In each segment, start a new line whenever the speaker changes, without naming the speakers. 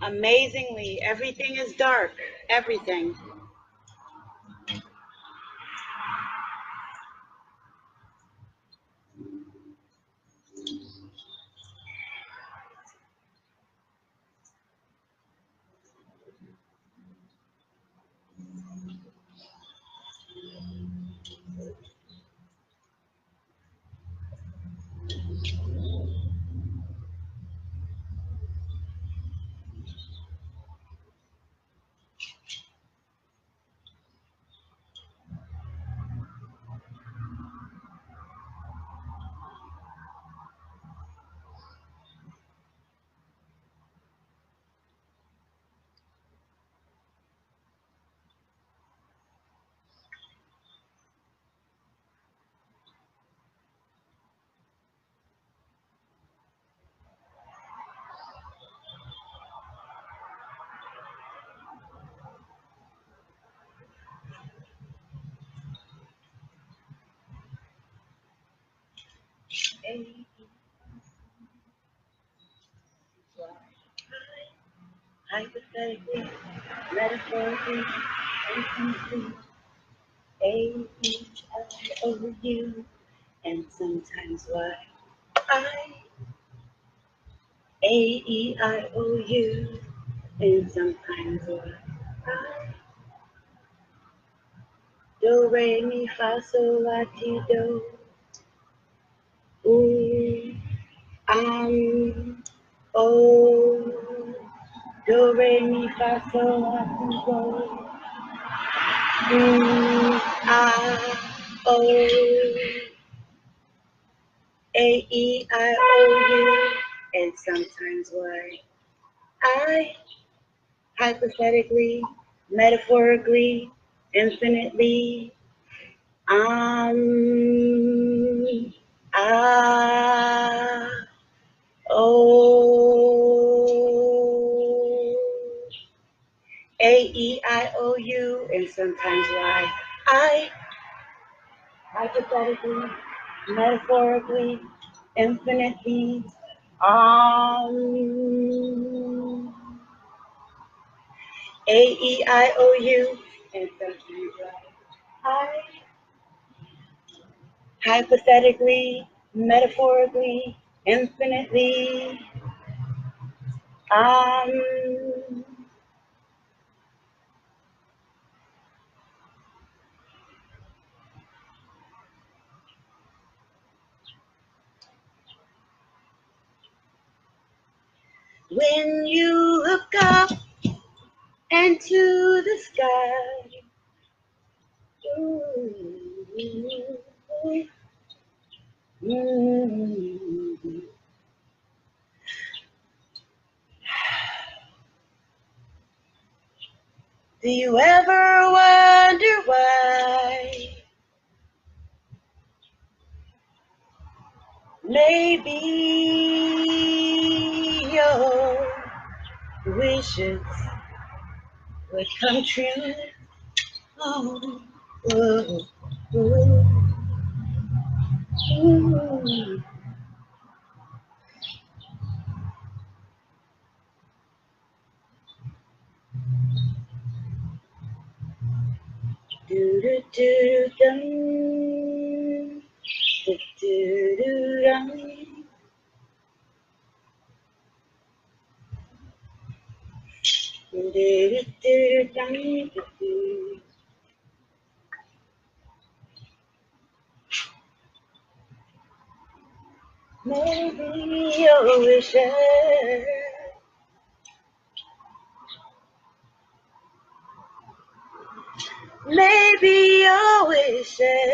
Amazingly, everything is dark. Everything. Hypothetically, metaphorically, infinitely, A-E-I-O-U, and sometimes why I, A-E-I-O-U, and sometimes why I, do, re, mi, fa, sol, la, ti, do, ooh, oh, do, re, mi, fa, sol, la, ti, do, O, A-E-I-O-U, and sometimes why I, hypothetically, metaphorically, infinitely, ah, oh, A-E-I-O-U, and sometimes why I, hypothetically, metaphorically, infinitely, A-E-I-O-U, and sometimes I, hypothetically, metaphorically, infinitely, When you look up into the sky, do you ever wonder why? Maybe your wishes would come true. Oh, oh, oh, oh. Do do do dum, do do do dum. Do do do dum, do do. Maybe your wishes. Maybe your wishes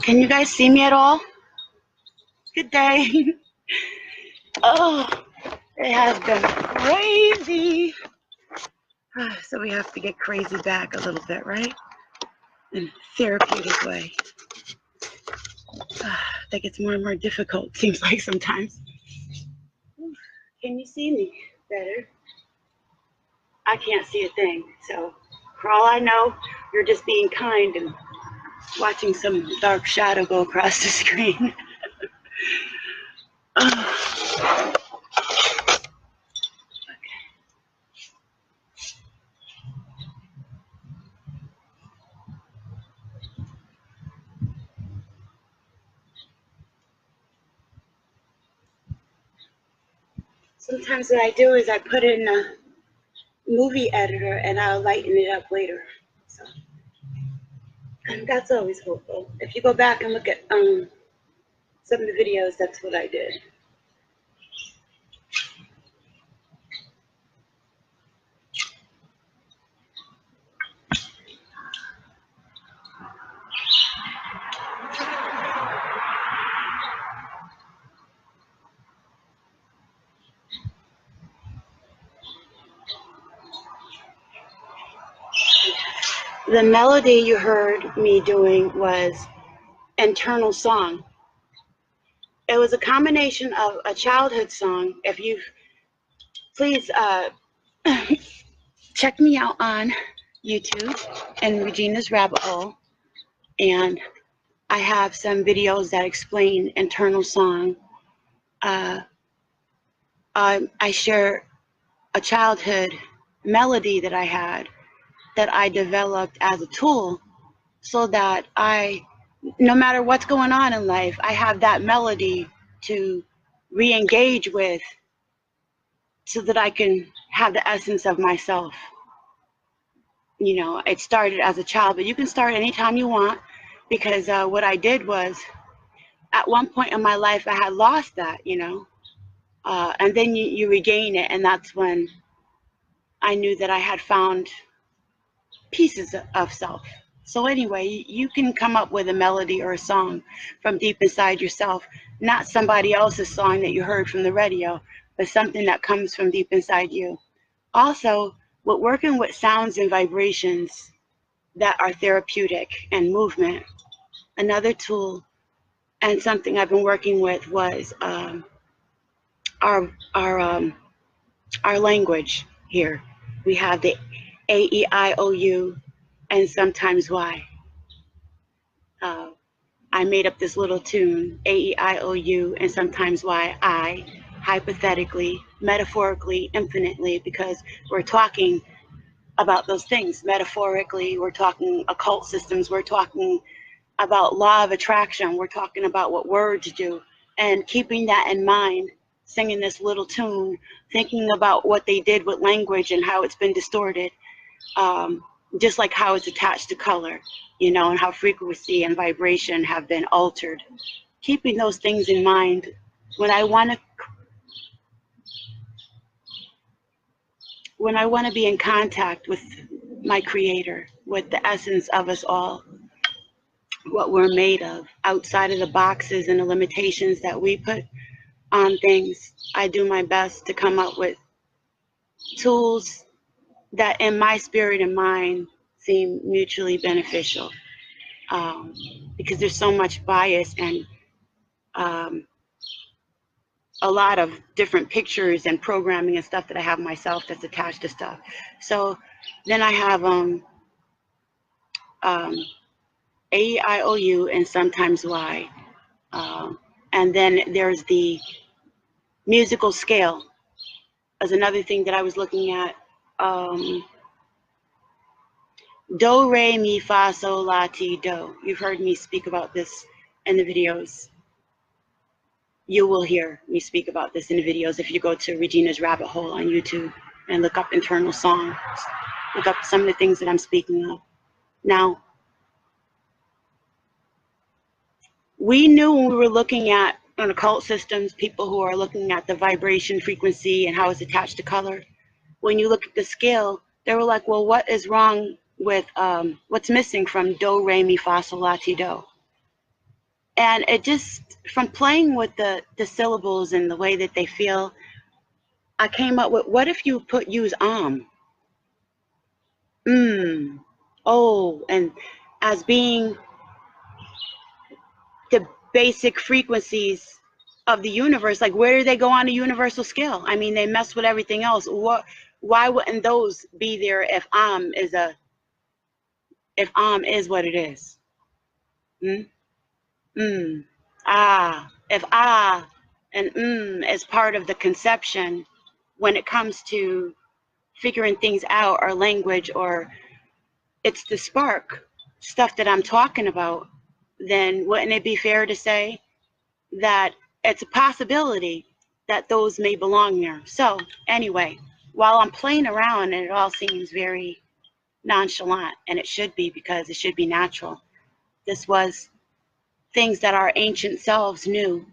Can you guys see me at all? Good day. Oh, it has been crazy. So we have to get crazy back a little bit, right? In a therapeutic way. That gets more and more difficult, seems like sometimes. Can you see me better? I can't see a thing. So for all I know, you're just being kind and watching some dark shadow go across the screen. Sometimes what I do is I put it in a movie editor and I'll lighten it up later. So, and that's always helpful. If you go back and look at some of the videos, that's what I did. The melody you heard me doing was Internal Song. It was a combination of a childhood song. If you've, please check me out on YouTube and Regina's Rabbit Hole. And I have some videos that explain Internal Song. I share a childhood melody that I had that I developed as a tool so that no matter what's going on in life, I have that melody to re-engage with so that I can have the essence of myself. You know, it started as a child, but you can start anytime you want, because what I did was at one point in my life, I had lost that, and then you regain it. And that's when I knew that I had found pieces of self. So anyway, you can come up with a melody or a song from deep inside yourself, not somebody else's song that you heard from the radio, but something that comes from deep inside you. Also, with working with sounds and vibrations that are therapeutic and movement, another tool and something I've been working with was our our um, our language here. We have the A-E-I-O-U and sometimes Y. Uh, I made up this little tune, A-E-I-O-U and sometimes Y, I, hypothetically, metaphorically, infinitely, because we're talking about those things. Metaphorically, we're talking occult systems, we're talking about law of attraction, we're talking about what words do, and keeping that in mind, singing this little tune, thinking about what they did with language and how it's been distorted, just like how it's attached to color, and how frequency and vibration have been altered. Keeping those things in mind when I want to be in contact with my creator, with the essence of us all, what we're made of, outside of the boxes and the limitations that we put on things. I do my best to come up with tools that in my spirit and mind seem mutually beneficial, because there's so much bias and a lot of different pictures and programming and stuff that I have myself that's attached to stuff. So then I have A-I-O-U and sometimes Y. And then there's the musical scale as another thing that I was looking at. Do, re, mi, fa, sol, la, ti, do. You've heard me speak about this in the videos. You will hear me speak about this in the videos if you go to Regina's Rabbit Hole on YouTube and look up internal songs. Look up some of the things that I'm speaking of. Now, we knew when we were looking at on occult systems, people who are looking at the vibration frequency and how it's attached to color. When you look at the scale, they were like, well, what is wrong with what's missing from do, re, mi, fa, sol, la, ti, do? And it just, from playing with the syllables and the way that they feel, I came up with, what if you use oh, and as being the basic frequencies of the universe, like where do they go on a universal scale? I mean, they mess with everything else. Why wouldn't those be there if is what it is? If and is part of the conception when it comes to figuring things out, or language, or it's the spark stuff that I'm talking about, then wouldn't it be fair to say that it's a possibility that those may belong there? So anyway, while I'm playing around and it all seems very nonchalant, and it should be because it should be natural, this was things that our ancient selves knew,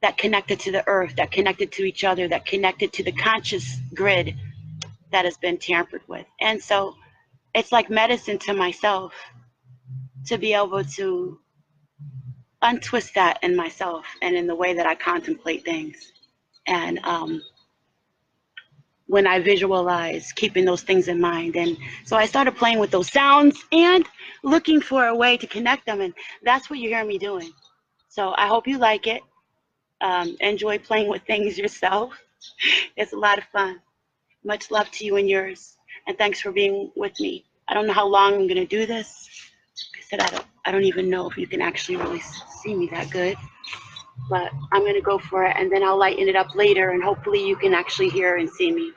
that connected to the earth, that connected to each other, that connected to the conscious grid that has been tampered with. And so it's like medicine to myself to be able to untwist that in myself and in the way that I contemplate things. And when I visualize, keeping those things in mind. And so I started playing with those sounds and looking for a way to connect them. And that's what you hear me doing. So I hope you like it. Enjoy playing with things yourself. It's a lot of fun. Much love to you and yours. And thanks for being with me. I don't know how long I'm going to do this. Like I said, I don't even know if you can actually really see me that good. But I'm going to go for it, and then I'll lighten it up later, and hopefully you can actually hear and see me.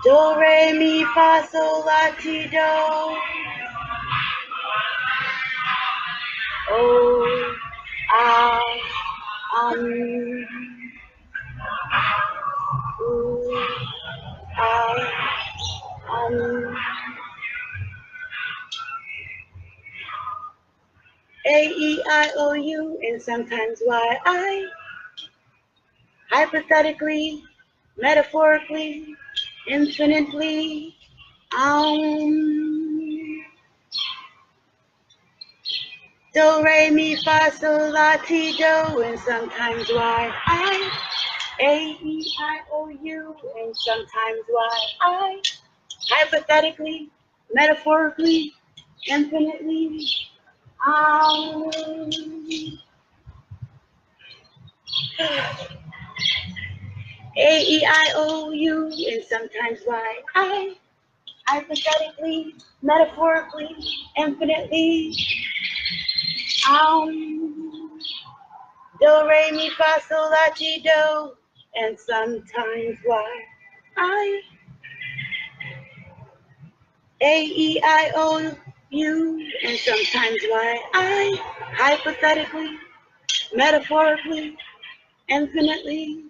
Do, re, mi, fa, sol, la, ti, do. Oh, ah, um, ooh, ah, A, E, I, O, U, and sometimes Y, I. Hypothetically, metaphorically, infinitely, do, re, mi, fa, sol, la, ti, do, and sometimes Y, I. A, E, I, O, U, and sometimes Y, I. Hypothetically, metaphorically, infinitely, A, E, I, O, U, and sometimes Y, I. Hypothetically, metaphorically, infinitely, do, re, mi, fa, sol, la, ti, do, and sometimes Y, I. A, E, I, O, U, and sometimes Y, I. Hypothetically, metaphorically, infinitely,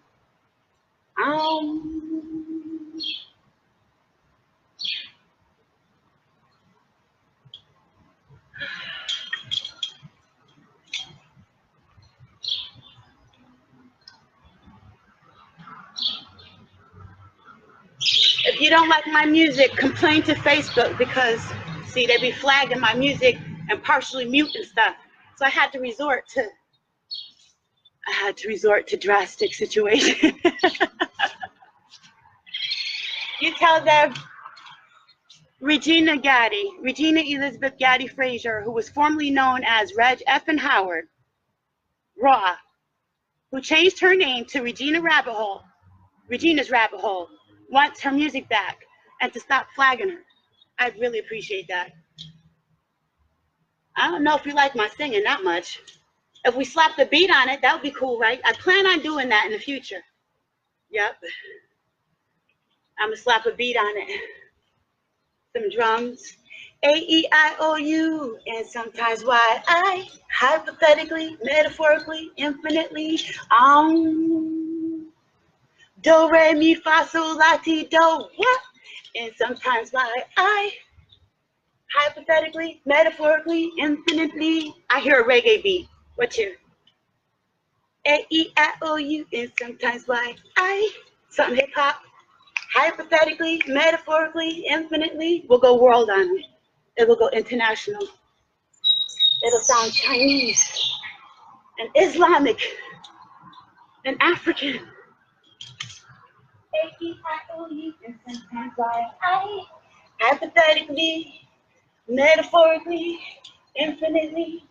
If you don't like my music, complain to Facebook because, see, they be flagging my music and partially mute and stuff. So I had to resort to drastic situations. You tell them Regina Elizabeth Gaddy Frazier, who was formerly known as Reg Effin Howard, Raw, who changed her name to Regina's Rabbit Hole, wants her music back and to stop flagging her. I'd really appreciate that. I don't know if you like my singing that much. If we slap the beat on it, that would be cool, right? I plan on doing that in the future. Yep. I'm going to slap a beat on it. Some drums. A, E, I, O, U, and sometimes Y, I. Hypothetically, metaphorically, infinitely. Do, re, mi, fa, sol, la, ti, do. What? And sometimes Y, I. Hypothetically, metaphorically, infinitely. I hear a reggae beat. What you? A, E, I, O, U, and sometimes Y, I. Something hip hop. Hypothetically, metaphorically, infinitely. We'll go world on it. It will go international. It'll sound Chinese and Islamic and African achy, happily, and sometimes I hypothetically, metaphorically, infinitely,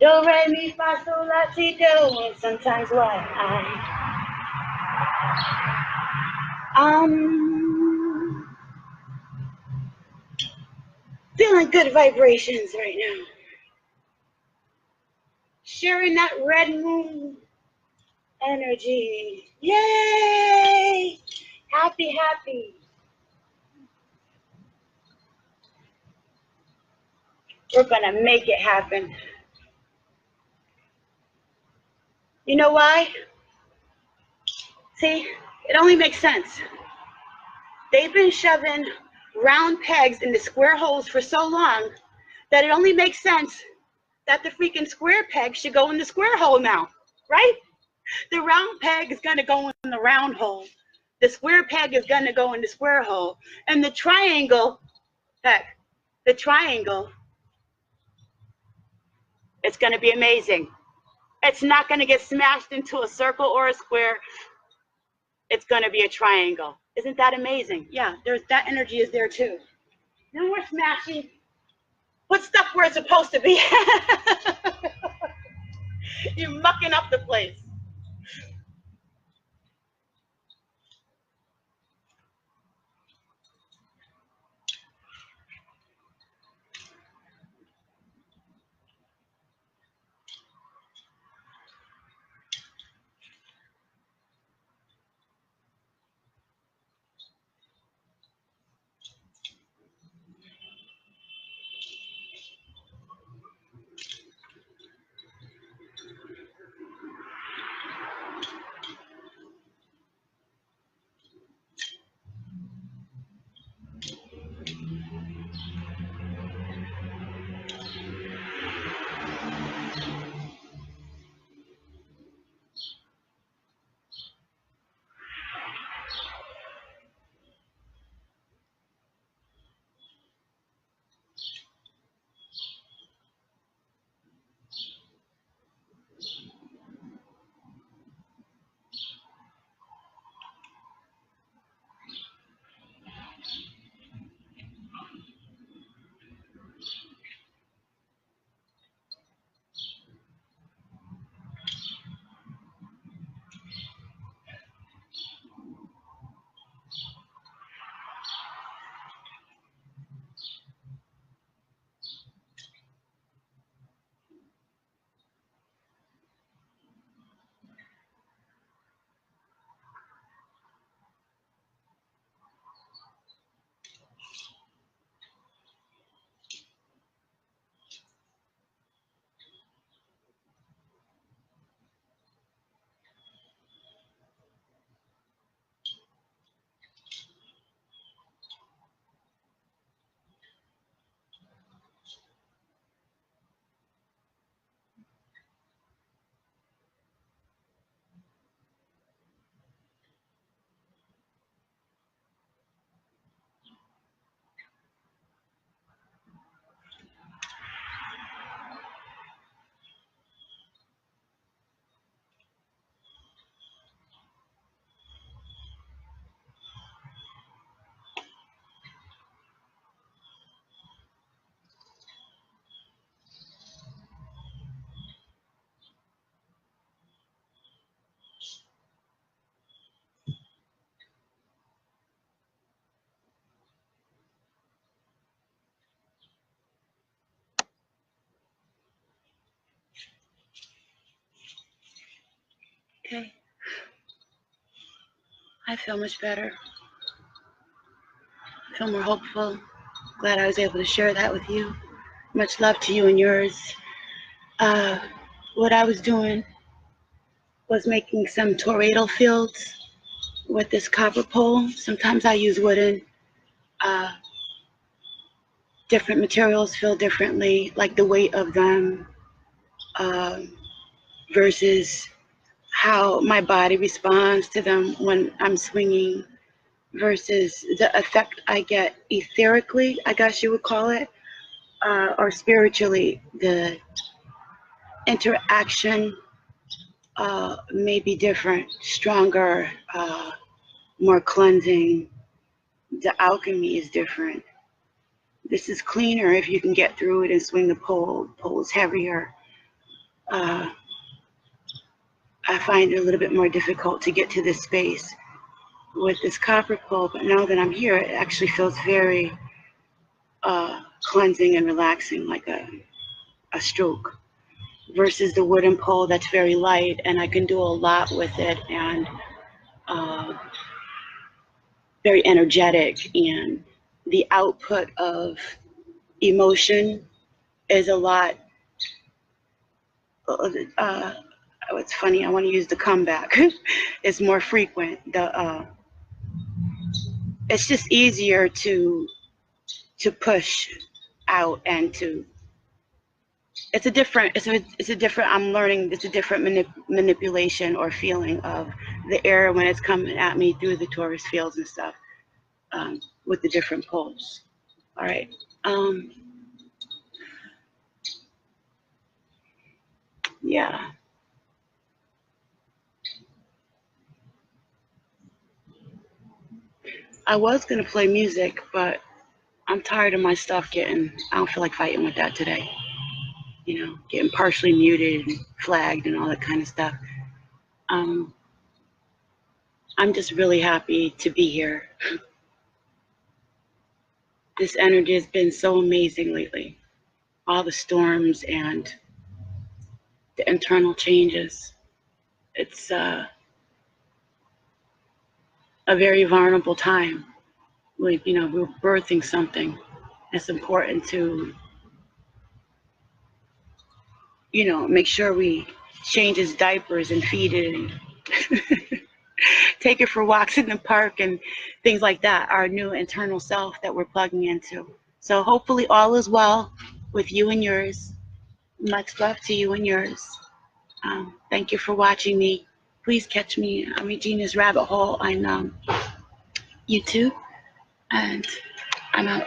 do, re, mi, fa, sol, la, si, do, and sometimes why feeling good vibrations right now. Sharing that red moon energy. Yay! Happy, happy. We're gonna make it happen. You know why? See, it only makes sense. They've been shoving round pegs into square holes for so long that it only makes sense that the freaking square peg should go in the square hole now, right? The round peg is gonna go in the round hole. The square peg is gonna go in the square hole. And the triangle, heck, the triangle, it's gonna be amazing. It's not gonna get smashed into a circle or a square. It's gonna be a triangle. Isn't that amazing? Yeah, there's that energy is there too. No more smashing. Put stuff where it's supposed to be. You're mucking up the place. Okay. I feel much better. I feel more hopeful. Glad I was able to share that with you. Much love to you and yours. What I was doing was making some toroidal fields with this copper pole. Sometimes I use wooden. Uh, different materials feel differently, like the weight of them versus how my body responds to them when I'm swinging versus the effect I get etherically, I guess you would call it, or spiritually, the interaction may be different, stronger, more cleansing. The alchemy is different. This is cleaner if you can get through it and swing the pole. The pole is heavier. I find it a little bit more difficult to get to this space with this copper pole, but now that I'm here, it actually feels very cleansing and relaxing, like a stroke, versus the wooden pole that's very light, and I can do a lot with it, and very energetic, and the output of emotion is a lot. It's funny, I want to use the comeback. It's more frequent. It's just easier to push out and to. It's a different. I'm learning. It's a different manipulation or feeling of the air when it's coming at me through the torus fields and stuff, with the different poles. All right. Yeah. I was gonna play music, but I'm tired of my stuff I don't feel like fighting with that today. You know, getting partially muted and flagged and all that kind of stuff. I'm just really happy to be here. This energy has been so amazing lately. All the storms and the internal changes. It's a very vulnerable time. Like, you know, we're birthing something. It's important to, you know, make sure we change his diapers and feed it and take it for walks in the park and things like that, our new internal self that we're plugging into. So hopefully all is well with you and yours. Much love to you and yours. Thank you for watching me. Please catch me on Regina's Rabbit Hole on YouTube. And I'm out.